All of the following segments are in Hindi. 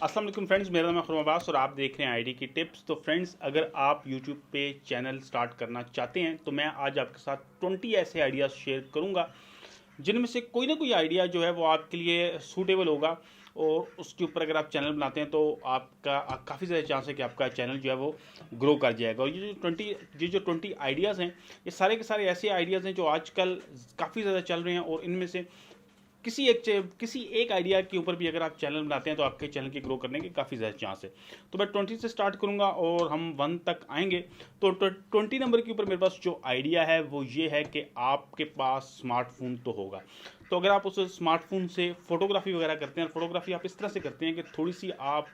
अस्सलाम वालेकुम फ्रेंड्स, मेरा नाम है खुरम अब्बास और आप देख रहे हैं आईडी की टिप्स। तो फ्रेंड्स, अगर आप यूट्यूब पे चैनल स्टार्ट करना चाहते हैं तो मैं आज आपके साथ 20 ऐसे आइडियाज़ शेयर करूंगा जिनमें से कोई ना कोई आइडिया जो है वो आपके लिए सूटेबल होगा। और उसके ऊपर अगर आप चैनल बनाते हैं तो आपका काफ़ी ज़्यादा चांस है कि आपका चैनल जो है वो ग्रो कर जाएगा। और ये जो 20 आइडियाज़ हैं, ये सारे के सारे ऐसे आइडियाज़ हैं जो आजकल काफ़ी ज़्यादा चल रहे हैं। और इनमें से किसी एक आइडिया के ऊपर भी अगर आप चैनल बनाते हैं तो आपके चैनल के ग्रो करने के काफ़ी ज़्यादा चांस है। तो मैं 20 से स्टार्ट करूंगा और हम 1 तक आएंगे। तो 20 नंबर के ऊपर मेरे पास जो आइडिया है वो ये है कि आपके पास स्मार्टफोन तो होगा। तो अगर आप उस स्मार्टफोन से फोटोग्राफी वगैरह करते हैं, फोटोग्राफी आप इस तरह से करते हैं कि थोड़ी सी आप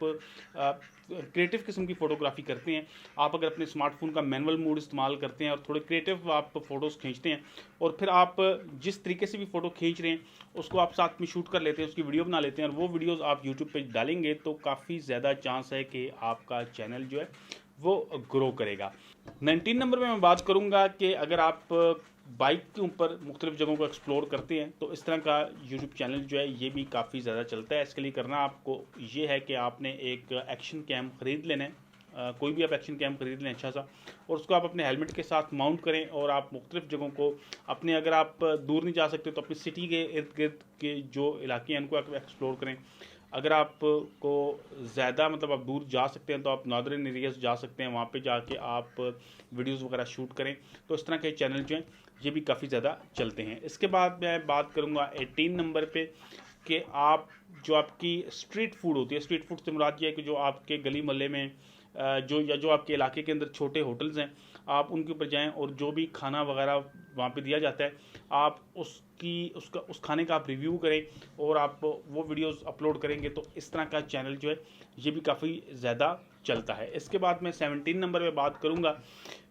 क्रिएटिव किस्म की फ़ोटोग्राफी करते हैं। आप अगर अपने स्मार्टफोन का मैनुअल मोड इस्तेमाल करते हैं और थोड़े क्रिएटिव आप फ़ोटोज़ खींचते हैं और फिर आप जिस तरीके से भी फ़ोटो खींच रहे हैं उसको आप साथ में शूट कर लेते हैं, उसकी वीडियो बना लेते हैं और वो वीडियोज़ आप यूट्यूब पे डालेंगे तो काफ़ी ज़्यादा चांस है कि आपका चैनल जो है वो ग्रो करेगा। 19 नंबर में मैं बात करूंगा कि अगर आप बाइक के ऊपर मुख्तलिफ जगहों को एक्सप्लोर करते हैं तो इस तरह का यूट्यूब चैनल जो है ये भी काफ़ी ज़्यादा चलता है। इसके लिए करना आपको ये है कि आपने एक एक्शन कैम ख़रीद लेना है। कोई भी आप एक्शन कैम खरीद लें अच्छा सा, और उसको आप अपने हेलमेट के साथ माउंट करें और आप मुख्तलिफ जगहों को अपने, अगर आप दूर नहीं जा सकते तो अपनी सिटी के इर्द गिर्द के जो इलाके हैं उनको आप एक्सप्लोर करें। अगर आपको ज़्यादा मतलब आप दूर जा सकते हैं तो आप नॉर्दर्न एरियाज जा सकते हैं, वहाँ पे जाके आप वीडियोस वगैरह शूट करें। तो इस तरह के चैनल जो हैं ये भी काफ़ी ज़्यादा चलते हैं। इसके बाद मैं बात करूँगा 18 नंबर पे कि आप जो आपकी स्ट्रीट फूड होती है, स्ट्रीट फूड से मुराद ये है कि जो आपके गली मोहल्ले में जो आपके इलाके के अंदर छोटे होटल्स हैं आप उनके ऊपर जाएं और जो भी खाना वगैरह वहाँ पे दिया जाता है आप उस खाने का आप रिव्यू करें और आप वो वीडियोस अपलोड करेंगे। तो इस तरह का चैनल जो है ये भी काफ़ी ज़्यादा चलता है। इसके बाद मैं 17 नंबर पे बात करूँगा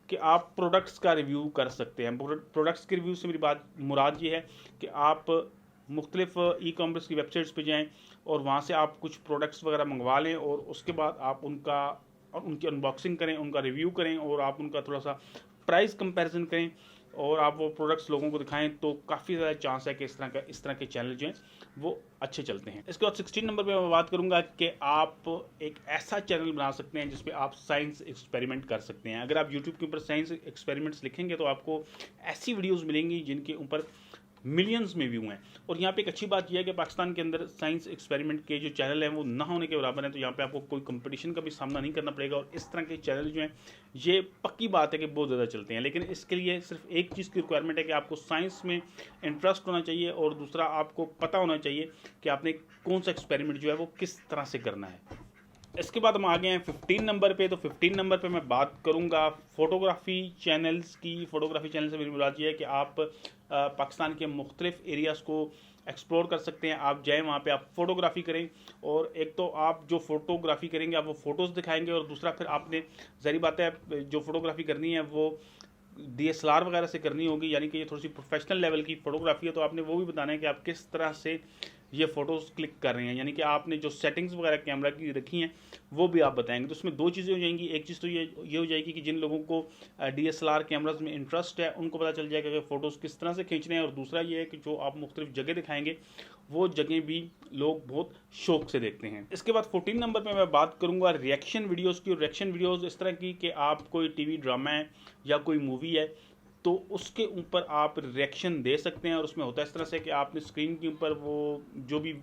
कि आप प्रोडक्ट्स का रिव्यू कर सकते हैं। प्रोडक्ट्स के रिव्यू से मेरी बात मुराद ये है कि आप मुख्तलिफ ई कॉमर्स की वेबसाइट्स पे जाएं और वहाँ से आप कुछ प्रोडक्ट्स वगैरह मंगवा लें और उसके बाद आप उनकी अनबॉक्सिंग करें, उनका रिव्यू करें और आप उनका थोड़ा सा प्राइस कंपैरिजन करें और आप वो प्रोडक्ट्स लोगों को दिखाएं। तो काफ़ी ज़्यादा चांस है कि इस तरह के चैनल जो हैं वो अच्छे चलते हैं। इसके बाद 16 नंबर पे मैं बात करूंगा कि आप एक ऐसा चैनल बना सकते हैं जिसपे आप साइंस एक्सपेरिमेंट कर सकते हैं। अगर आप यूट्यूब के ऊपर साइंस एक्सपेरिमेंट्स लिखेंगे तो आपको ऐसी वीडियोज़ मिलेंगी जिनके ऊपर मिलियंस में व्यू हैं। और यहाँ पे एक अच्छी बात यह है कि पाकिस्तान के अंदर साइंस एक्सपेरिमेंट के जो चैनल हैं वो ना होने के बराबर हैं। तो यहाँ पे आपको कोई कंपटीशन का भी सामना नहीं करना पड़ेगा और इस तरह के चैनल जो हैं ये पक्की बात है कि बहुत ज़्यादा चलते हैं। लेकिन इसके लिए सिर्फ एक चीज़ की रिक्वायरमेंट है कि आपको साइंस में इंटरेस्ट होना चाहिए और दूसरा आपको पता होना चाहिए कि आपने कौन सा एक्सपेरिमेंट जो है वो किस तरह से करना है। इसके बाद हम आ गए हैं 15 नंबर पे। तो 15 नंबर पे मैं बात करूंगा फोटोग्राफी चैनल्स की। फोटोग्राफी चैनल से मेरी मुराद ये है कि आप पाकिस्तान के मुख्तलिफ एरियाज़ को एक्सप्लोर कर सकते हैं। आप जाएँ वहाँ पे, आप फोटोग्राफी करें और एक तो आप जो फोटोग्राफी करेंगे आप वो फ़ोटोज़ दिखाएंगे और दूसरा फिर आपने, ज़ाहिर बात है, जो फोटोग्राफी करनी है वो DSLR वगैरह से करनी होगी, यानी कि ये थोड़ी सी प्रोफेशनल लेवल की फ़ोटोग्राफी है। तो आपने वो भी बताना है कि आप किस तरह से ये फ़ोटोज़ क्लिक कर रहे हैं, यानी कि आपने जो सेटिंग्स वगैरह कैमरा की रखी हैं वो भी आप बताएंगे। तो उसमें दो चीज़ें हो जाएंगी। एक चीज़ तो ये हो जाएगी कि जिन लोगों को DSLR कैमराज में इंटरेस्ट है उनको पता चल जाएगा कि फ़ोटोज़ किस तरह से खींचने हैं, और दूसरा ये है कि जो आप मुख्तलिफ जगह दिखाएंगे वो जगह भी लोग बहुत शौक से देखते हैं। इसके बाद 14 नंबर पर मैं बात करूँगा रिएक्शन वीडियोज़ की। रिएक्शन वीडियोज़ इस तरह की कि आप कोई TV ड्रामा है या कोई मूवी है तो उसके ऊपर आप रिएक्शन दे सकते हैं। और उसमें होता है इस तरह से कि आपने स्क्रीन के ऊपर वो जो भी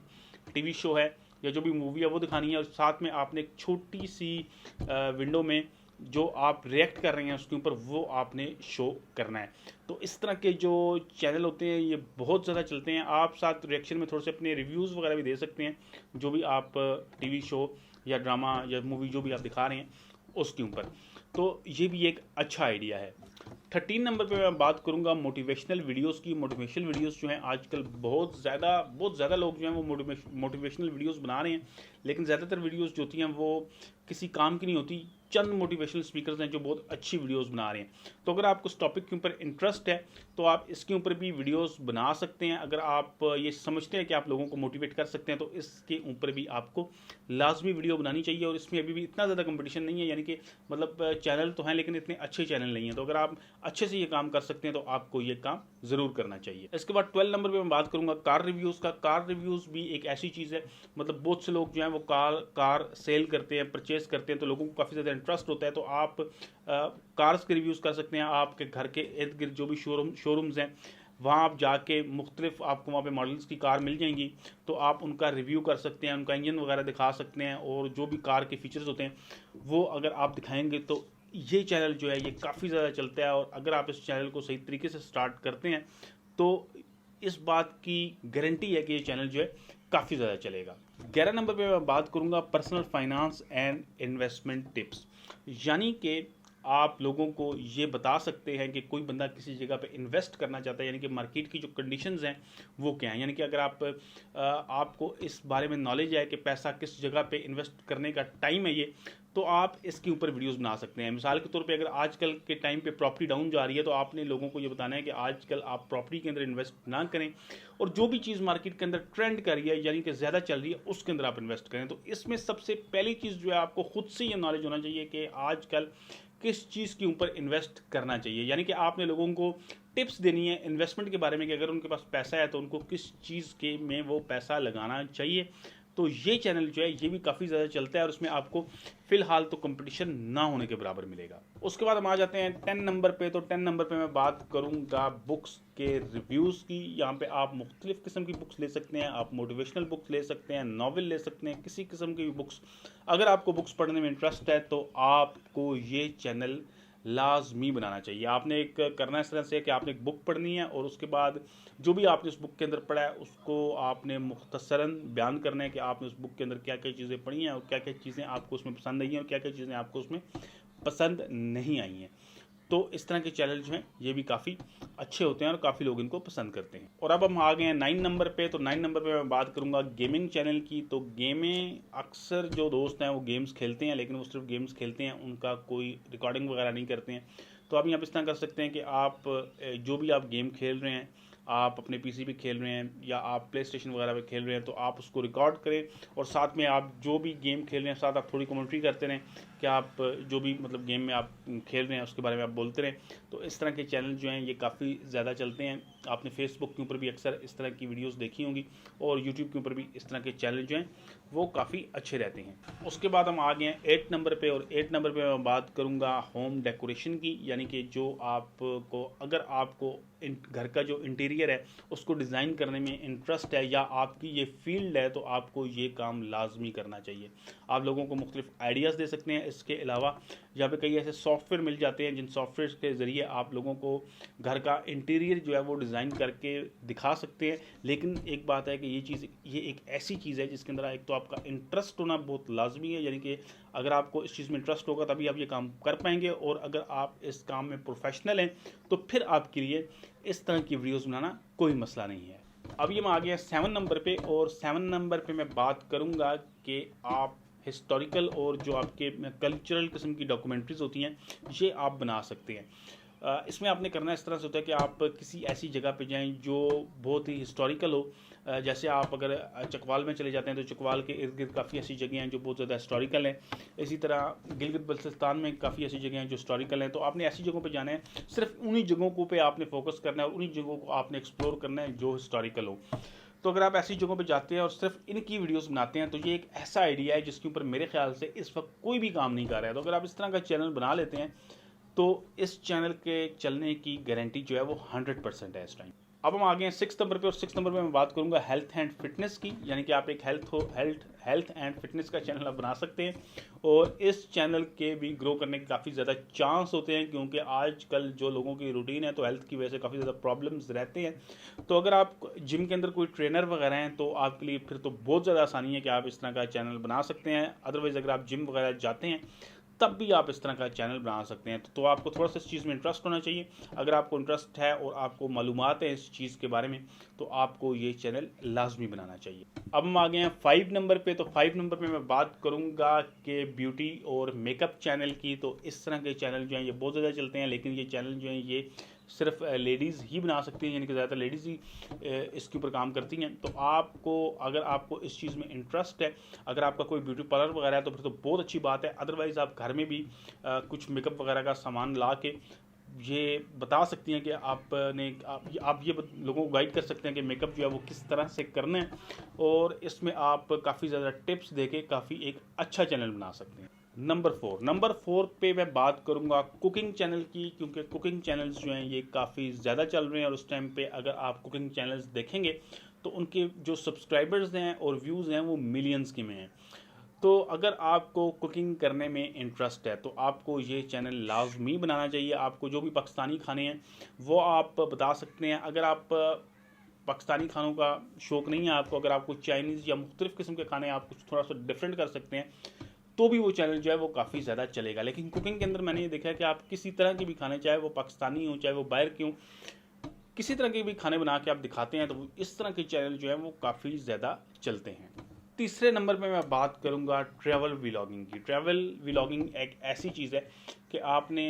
TV शो है या जो भी मूवी है वो दिखानी है और साथ में आपने एक छोटी सी विंडो में जो आप रिएक्ट कर रहे हैं उसके ऊपर वो आपने शो करना है। तो इस तरह के जो चैनल होते हैं ये बहुत ज़्यादा चलते हैं। आप साथ रिएक्शन में थोड़े से अपने रिव्यूज़ वगैरह भी दे सकते हैं जो भी आप TV शो या ड्रामा या मूवी जो भी आप दिखा रहे हैं उसके ऊपर। तो ये भी एक अच्छा आइडिया है। 13 नंबर पे मैं बात करूंगा मोटिवेशनल वीडियोस की। मोटिवेशनल वीडियोस जो हैं आजकल बहुत ज़्यादा लोग जो हैं वो मोटिवेशनल वीडियोस बना रहे हैं, लेकिन ज़्यादातर वीडियोस जो होती हैं वो किसी काम की नहीं होती। चंद मोटिवेशनल स्पीकर्स हैं जो बहुत अच्छी वीडियोस बना रहे हैं। तो अगर आपको इस टॉपिक के ऊपर इंटरेस्ट है तो आप इसके ऊपर भी वीडियोस बना सकते हैं। अगर आप ये समझते हैं कि आप लोगों को मोटिवेट कर सकते हैं तो इसके ऊपर भी आपको लाजमी वीडियो बनानी चाहिए। और इसमें अभी भी इतना ज़्यादा कंपटीशन नहीं है, यानी कि मतलब चैनल तो हैं लेकिन इतने अच्छे चैनल नहीं हैं। तो अगर आप अच्छे से ये काम कर सकते हैं तो आपको ये काम ज़रूर करना चाहिए। इसके बाद 12 नंबर पे मैं बात करूंगा कार रिव्यूज़ का। कार रिव्यूज़ भी एक ऐसी चीज़ है, मतलब बहुत से लोग जो हैं वो कार सेल करते हैं, परचेज करते हैं, तो लोगों को काफ़ी ज़्यादा इंटरेस्ट होता है। तो आप कार्स के रिव्यूज़ कर सकते हैं। आपके घर के इर्द गिर्द जो भी शोरूम्स हैं वहाँ आप जाके मुख्तलिफ आपको वहाँ पे मॉडल्स की कार मिल जाएंगी, तो आप उनका रिव्यू कर सकते हैं, उनका इंजन वगैरह दिखा सकते हैं, और जो भी कार के फीचर्स होते हैं वो अगर आप दिखाएंगे तो ये चैनल जो है ये काफ़ी ज़्यादा चलता है। और अगर आप इस चैनल को सही तरीके से स्टार्ट करते हैं तो इस बात की गारंटी है कि ये चैनल जो है काफ़ी ज़्यादा चलेगा। 11 नंबर पे मैं बात करूँगा personal finance and investment tips, यानी कि आप लोगों को ये बता सकते हैं कि कोई बंदा किसी जगह पे इन्वेस्ट करना चाहता है, यानी कि मार्केट की जो कंडीशंस हैं वो क्या हैं। यानी कि अगर आपको इस बारे में नॉलेज है कि पैसा किस जगह पे इन्वेस्ट करने का टाइम है ये, तो आप इसके ऊपर वीडियोस बना सकते हैं। मिसाल के तौर पे अगर आजकल के टाइम पे प्रॉपर्टी डाउन जा रही है तो आपने लोगों को ये बताना है कि आजकल आप प्रॉपर्टी के अंदर इन्वेस्ट ना करें, और जो भी चीज़ मार्केट के अंदर ट्रेंड कर रही है यानी कि ज़्यादा चल रही है उसके अंदर आप इन्वेस्ट करें। तो इसमें सबसे पहली चीज़ जो है आपको खुद से ये नॉलेज होना चाहिए कि आजकल किस चीज़ के ऊपर इन्वेस्ट करना चाहिए। यानी कि आपने लोगों को टिप्स देनी है इन्वेस्टमेंट के बारे में कि अगर उनके पास पैसा है तो उनको किस चीज़ के में वो पैसा लगाना चाहिए। तो ये चैनल जो है ये भी काफ़ी ज़्यादा चलता है और उसमें आपको फ़िलहाल तो कंपटीशन ना होने के बराबर मिलेगा। उसके बाद हम आ जाते हैं 10 नंबर पे। तो 10 नंबर पे मैं बात करूँगा बुक्स के रिव्यूज़ की। यहाँ पे आप मुख्तलिफ़ किस्म की बुक्स ले सकते हैं, आप मोटिवेशनल बुक्स ले सकते हैं, नावल ले सकते हैं, किसी किस्म की भी बुक्स। अगर आपको बुक्स पढ़ने में इंटरेस्ट है तो आपको ये चैनल लाजमी बनाना चाहिए। आपने एक करना इस तरह से कि आपने एक बुक पढ़नी है और उसके बाद जो भी आपने उस बुक के अंदर पढ़ा है उसको आपने मुख्तसरन बयान करना है कि आपने उस बुक के अंदर क्या क्या चीज़ें पढ़ी हैं और क्या क्या चीज़ें आपको उसमें पसंद आई हैं और क्या क्या चीज़ें आपको उसमें पसंद नहीं आई हैं। तो इस तरह के चैनल जो हैं ये भी काफ़ी अच्छे होते हैं और काफ़ी लोग इनको पसंद करते हैं। और अब हम आ गए हैं 9 नंबर पे। तो 9 नंबर पे मैं बात करूंगा गेमिंग चैनल की। तो गेमें अक्सर जो दोस्त हैं वो गेम्स खेलते हैं, लेकिन वो सिर्फ गेम्स खेलते हैं, उनका कोई रिकॉर्डिंग वगैरह नहीं करते हैं। तो आप यहाँ पर इस तरह कर सकते हैं कि आप जो भी आप गेम खेल रहे हैं, आप अपने पीसी पे खेल रहे हैं या आप प्ले स्टेशन वगैरह पे खेल रहे हैं, तो आप उसको रिकॉर्ड करें और साथ में आप जो भी गेम खेल रहे हैं साथ आप थोड़ी कमेंट्री करते रहें कि आप जो भी मतलब गेम में आप खेल रहे हैं उसके बारे में आप बोलते रहें। तो इस तरह के चैनल जो हैं ये काफ़ी ज़्यादा चलते हैं। आपने फेसबुक के ऊपर भी अक्सर इस तरह की वीडियोस देखी होंगी और यूट्यूब के ऊपर भी इस तरह के चैनल जो हैं वो काफ़ी अच्छे रहते हैं। उसके बाद हम आ गए हैं 8 नंबर पे। और 8 नंबर पे मैं बात करूँगा होम डेकोरेशन की, यानी कि जो आपको अगर आपको घर का जो इंटीरियर है उसको डिज़ाइन करने में इंटरेस्ट है या आपकी ये फील्ड है तो आपको ये काम लाजमी करना चाहिए। आप लोगों को मुख्तलिफ आइडियाज़ दे सकते हैं। इसके अलावा यहाँ पे कई ऐसे सॉफ्टवेयर मिल जाते हैं जिन सॉफ्टवेयर के ज़रिए आप लोगों को घर का इंटीरियर जो है वो डिज़ाइन करके दिखा सकते हैं। लेकिन एक बात है कि ये एक ऐसी चीज़ है जिसके अंदर एक तो आपका इंटरेस्ट होना बहुत लाजमी है, यानी कि अगर आपको इस चीज़ में इंटरेस्ट होगा तभी आप ये काम कर पाएंगे, और अगर आप इस काम में प्रोफेशनल हैं तो फिर आपके लिए इस तरह की वीडियोस बनाना कोई मसला नहीं है। अब ये मैं आ गया 7 नंबर पे। और 7 नंबर पे मैं बात करूँगा कि आप हिस्टोरिकल और जो आपके कल्चरल किस्म की डॉक्यूमेंट्रीज़ होती हैं ये आप बना सकते हैं। इसमें आपने करना इस तरह से होता है कि आप किसी ऐसी जगह पे जाएं जो बहुत ही हिस्टोरिकल हो। जैसे आप अगर चकवाल में चले जाते हैं तो चकवाल के इर्द गिर्द काफ़ी ऐसी जगह हैं जो बहुत ज़्यादा हिस्टोरिकल हैं। इसी तरह गिलगित बल्तिस्तान में काफ़ी ऐसी जगह हैं जो हिस्टोरिकल हैं। तो आपने ऐसी जगहों पे जाना है, सिर्फ उन्हीं जगहों को पे आपने फोकस करना है और उन्हीं जगहों को आपने एक्सप्लोर करना है जो हिस्टोरिकल हो। तो अगर आप ऐसी जगहों पे जाते हैं और सिर्फ इनकी वीडियोस बनाते हैं तो ये एक ऐसा आइडिया है जिसके ऊपर मेरे ख्याल से इस वक्त कोई भी काम नहीं कर रहा है। तो अगर आप इस तरह का चैनल बना लेते हैं तो इस चैनल के चलने की गारंटी जो है वो 100% है इस टाइम। अब हम आ गए हैं 6 नंबर पे। और 6 नंबर पे मैं बात करूंगा हेल्थ एंड फिटनेस की, यानी कि आप एक हेल्थ एंड फिटनेस का चैनल आप बना सकते हैं। और इस चैनल के भी ग्रो करने के काफ़ी ज़्यादा चांस होते हैं, क्योंकि आजकल जो लोगों की रूटीन है तो हेल्थ की वजह से काफ़ी ज़्यादा प्रॉब्लम्स रहते हैं। तो अगर आप जिम के अंदर कोई ट्रेनर वगैरह हैं तो आपके लिए फिर तो बहुत ज़्यादा आसानी है कि आप इस तरह का चैनल बना सकते हैं। अदरवाइज़ अगर आप जिम वगैरह जाते हैं तब भी आप इस तरह का चैनल बना सकते हैं। तो आपको थोड़ा सा इस चीज़ में इंटरेस्ट होना चाहिए। अगर आपको इंटरेस्ट है और आपको मालूमात है इस चीज़ के बारे में तो आपको ये चैनल लाजमी बनाना चाहिए। अब हम आ गए हैं 5 नंबर पे। तो 5 नंबर पे मैं बात करूंगा कि ब्यूटी और मेकअप चैनल की। तो इस तरह के चैनल जो हैं ये बहुत ज़्यादा चलते हैं, लेकिन ये चैनल जो हैं ये सिर्फ लेडीज़ ही बना सकती हैं, यानी कि ज़्यादातर लेडीज़ ही इसके ऊपर काम करती हैं। तो अगर आपको इस चीज़ में इंटरेस्ट है, अगर आपका कोई ब्यूटी पार्लर वगैरह है तो फिर तो बहुत अच्छी बात है। अदरवाइज़ आप घर में भी कुछ मेकअप वगैरह का सामान ला के ये बता सकती हैं कि आप ये लोगों को गाइड कर सकते हैं कि मेकअप जो है वो किस तरह से करना है, और इसमें आप काफ़ी ज़्यादा टिप्स देके काफ़ी एक अच्छा चैनल बना सकते हैं। नंबर फोर पे मैं बात करूंगा कुकिंग चैनल की, क्योंकि कुकिंग चैनल्स जो हैं ये काफ़ी ज़्यादा चल रहे हैं, और उस टाइम पे अगर आप कुकिंग चैनल्स देखेंगे तो उनके जो सब्सक्राइबर्स हैं और व्यूज़ हैं वो मिलियंस के में हैं। तो अगर आपको कुकिंग करने में इंटरेस्ट है तो आपको ये चैनल लाजमी बनाना चाहिए। आपको जो भी पाकिस्तानी खाने हैं वो आप बता सकते हैं। अगर आप पाकिस्तानी खानों का शौक़ नहीं है आपको, अगर आपको चाइनीज़ या मुख्तलिफ़ किस्म के खाने आप कुछ थोड़ा सा डिफरेंट कर सकते हैं, तो भी वो चैनल जो है वो काफ़ी ज़्यादा चलेगा। लेकिन कुकिंग के अंदर मैंने ये देखा है कि आप किसी तरह के भी खाने, चाहे वो पाकिस्तानी हो चाहे वो बाहर के हों, किसी तरह के भी खाने बना के आप दिखाते हैं, तो इस तरह के चैनल जो है वो काफ़ी ज़्यादा चलते हैं। तीसरे नंबर पे मैं बात करूंगा ट्रैवल व्लॉगिंग की। ट्रैवल व्लॉगिंग एक ऐसी चीज़ है कि आपने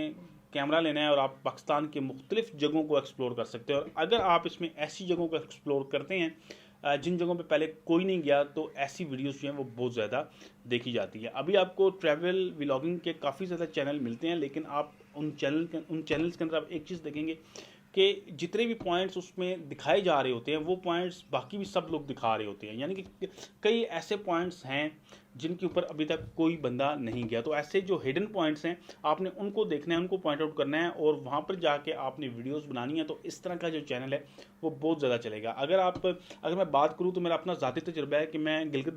कैमरा लेना है और आप पाकिस्तान के मुख्तलिफ जगहों को एक्सप्लोर कर सकते हैं। और अगर आप इसमें ऐसी जगहों को एक्सप्लोर करते हैं जिन जगहों पे पहले कोई नहीं गया, तो ऐसी वीडियोस जो हैं वो बहुत ज़्यादा देखी जाती है। अभी आपको ट्रैवल व्लॉगिंग के काफ़ी ज़्यादा चैनल मिलते हैं, लेकिन आप उन चैनल्स के अंदर आप एक चीज़ देखेंगे कि जितने भी पॉइंट्स उसमें दिखाए जा रहे होते हैं वो पॉइंट्स बाकी भी सब लोग दिखा रहे होते हैं, यानी कि कई ऐसे पॉइंट्स हैं जिनके ऊपर अभी तक कोई बंदा नहीं गया। तो ऐसे जो हिडन पॉइंट्स हैं आपने उनको देखना है, उनको पॉइंट आउट करना है, और वहाँ पर जाके आपने वीडियोस बनानी है। तो इस तरह का जो चैनल है वो बहुत ज़्यादा चलेगा। अगर मैं बात करूँ तो मेरा अपना ज़ाती तजुर्बा है कि मैं गिलगित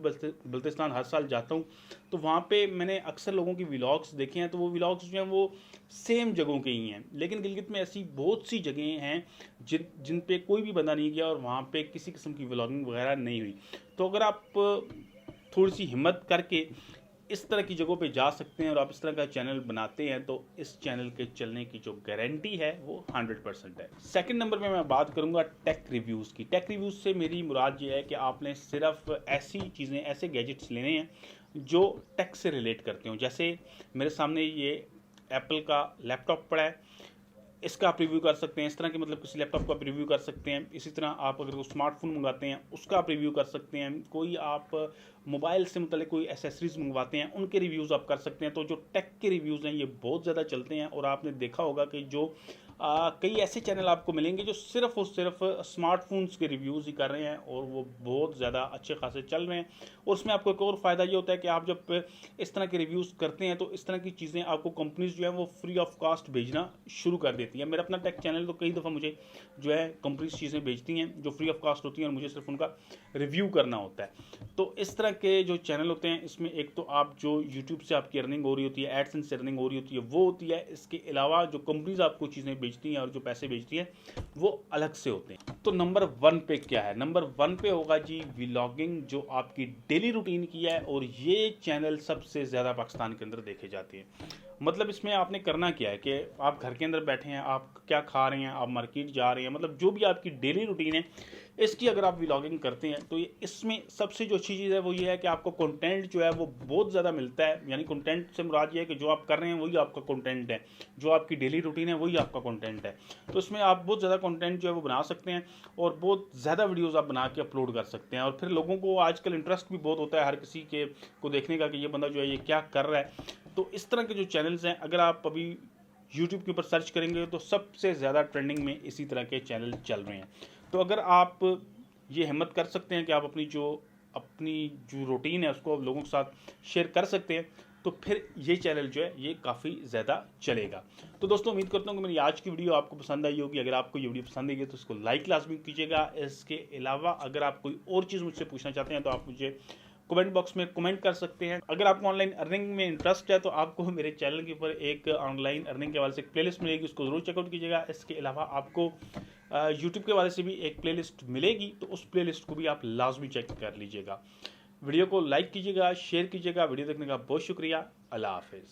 बल्तिस्तान हर साल जाता हूँ, तो वहाँ पे मैंने अक्सर लोगों की व्लॉग्स देखे हैं। तो वो व्लॉग्स जो हैं वो सेम जगहों के ही हैं, लेकिन गिलगित में ऐसी बहुत सी जगहें हैं जिन पे कोई भी बंदा नहीं गया और वहाँ पे किसी किस्म की व्लॉगिंग वगैरह नहीं हुई। तो अगर आप थोड़ी सी हिम्मत करके इस तरह की जगहों पे जा सकते हैं और आप इस तरह का चैनल बनाते हैं, तो इस चैनल के चलने की जो गारंटी है वो 100% है। सेकंड नंबर पे मैं बात करूंगा टेक रिव्यूज़ की। टेक रिव्यूज़ से मेरी मुराद ये है कि आपने सिर्फ ऐसी चीज़ें, ऐसे गैजेट्स लेने हैं जो टेक से रिलेट करते हो। जैसे मेरे सामने ये एप्पल का लैपटॉप पड़ा है, इसका आप रिव्यू कर सकते हैं। इस तरह के मतलब किसी लैपटॉप का आप रिव्यू कर सकते हैं। इसी तरह आप अगर कोई स्मार्टफोन मंगाते हैं उसका आप रिव्यू कर सकते हैं। कोई आप मोबाइल से मतलब कोई एसेसरीज मंगवाते हैं उनके रिव्यूज़ आप कर सकते हैं। तो जो टेक के रिव्यूज़ हैं ये बहुत ज़्यादा चलते हैं, और आपने देखा होगा कि जो कई ऐसे चैनल आपको मिलेंगे जो सिर्फ और सिर्फ स्मार्टफोन्स के रिव्यूज़ ही कर रहे हैं, और वो बहुत ज़्यादा अच्छे खासे चल रहे हैं। और उसमें आपको एक और फ़ायदा ये होता है कि आप जब इस तरह के रिव्यूज़ करते हैं तो इस तरह की चीज़ें आपको कंपनीज जो है वो फ्री ऑफ कॉस्ट भेजना शुरू कर देती है। मेरा अपना टेक चैनल तो कई दफ़ा मुझे जो है कंपनीज चीज़ें भेजती हैं जो फ्री ऑफ कॉस्ट होती हैं, और मुझे सिर्फ उनका रिव्यू करना होता है। तो इस तरह के जो चैनल होते हैं इसमें एक तो आप जो यूट्यूब से आपकी अर्निंग हो रही होती है, एडसेंस से अर्निंग हो रही होती है वो होती है। इसके अलावा जो कंपनीज आपको चीज़ें बेचती हैं और जो पैसे बेचती हैं वो अलग से होते हैं। तो नंबर 1 पे क्या है? नंबर 1 पे होगा जी व्लॉगिंग, जो आपकी डेली रूटीन की है, और ये चैनल सबसे ज़्यादा पाकिस्तान के अंदर देखे जाते हैं। मतलब इसमें आपने करना क्या है कि आप घर के अंदर बैठे हैं, आप क्या खा रहे हैं, आप मार्केट जा रहे हैं, मतलब जो भी आपकी डेली रूटीन है इसकी अगर आप व्लॉगिंग करते हैं तो ये इसमें सबसे जो अच्छी चीज़ है वो ये है कि आपको कंटेंट जो है वो बहुत ज़्यादा मिलता है। यानी कंटेंट से मुराद ये है कि जो आप कर रहे हैं वही आपका कंटेंट है, जो आपकी डेली रूटीन है वही आपका कंटेंट है। तो इसमें आप बहुत ज़्यादा कंटेंट जो है वो बना सकते हैं, और बहुत ज़्यादा वीडियोज़ आप बना के अपलोड कर सकते हैं। और फिर लोगों को आजकल इंटरेस्ट भी बहुत होता है हर किसी के को देखने का कि ये बंदा जो है ये क्या कर रहा है। तो इस तरह के जो चैनल्स हैं, अगर आप अभी यूट्यूब के ऊपर सर्च करेंगे तो सबसे ज़्यादा ट्रेंडिंग में इसी तरह के चैनल चल रहे हैं। तो अगर आप ये हिम्मत कर सकते हैं कि आप अपनी जो रूटीन है उसको लोगों के साथ शेयर कर सकते हैं, तो फिर ये चैनल जो है ये काफ़ी ज़्यादा चलेगा। तो दोस्तों उम्मीद करता हूँ कि मेरी आज की वीडियो आपको पसंद आई होगी। अगर आपको ये वीडियो पसंद आई है तो इसको लाइक लाजमी कीजिएगा। इसके अलावा अगर आप कोई और चीज़ मुझसे पूछना चाहते हैं तो आप मुझे कमेंट बॉक्स में कमेंट कर सकते हैं। अगर आपको ऑनलाइन अर्निंग में इंटरेस्ट है तो आपको मेरे चैनल के ऊपर एक ऑनलाइन अर्निंग के हवाले से एक प्लेलिस्ट मिलेगी, उसको ज़रूर चेकआउट कीजिएगा। इसके अलावा आपको यूट्यूब के हवाले से भी एक प्लेलिस्ट मिलेगी, तो उस प्लेलिस्ट को भी आप लाजमी चेक कर लीजिएगा। वीडियो को लाइक कीजिएगा, शेयर कीजिएगा। वीडियो देखने का बहुत शुक्रिया। अल्लाह हाफिज़।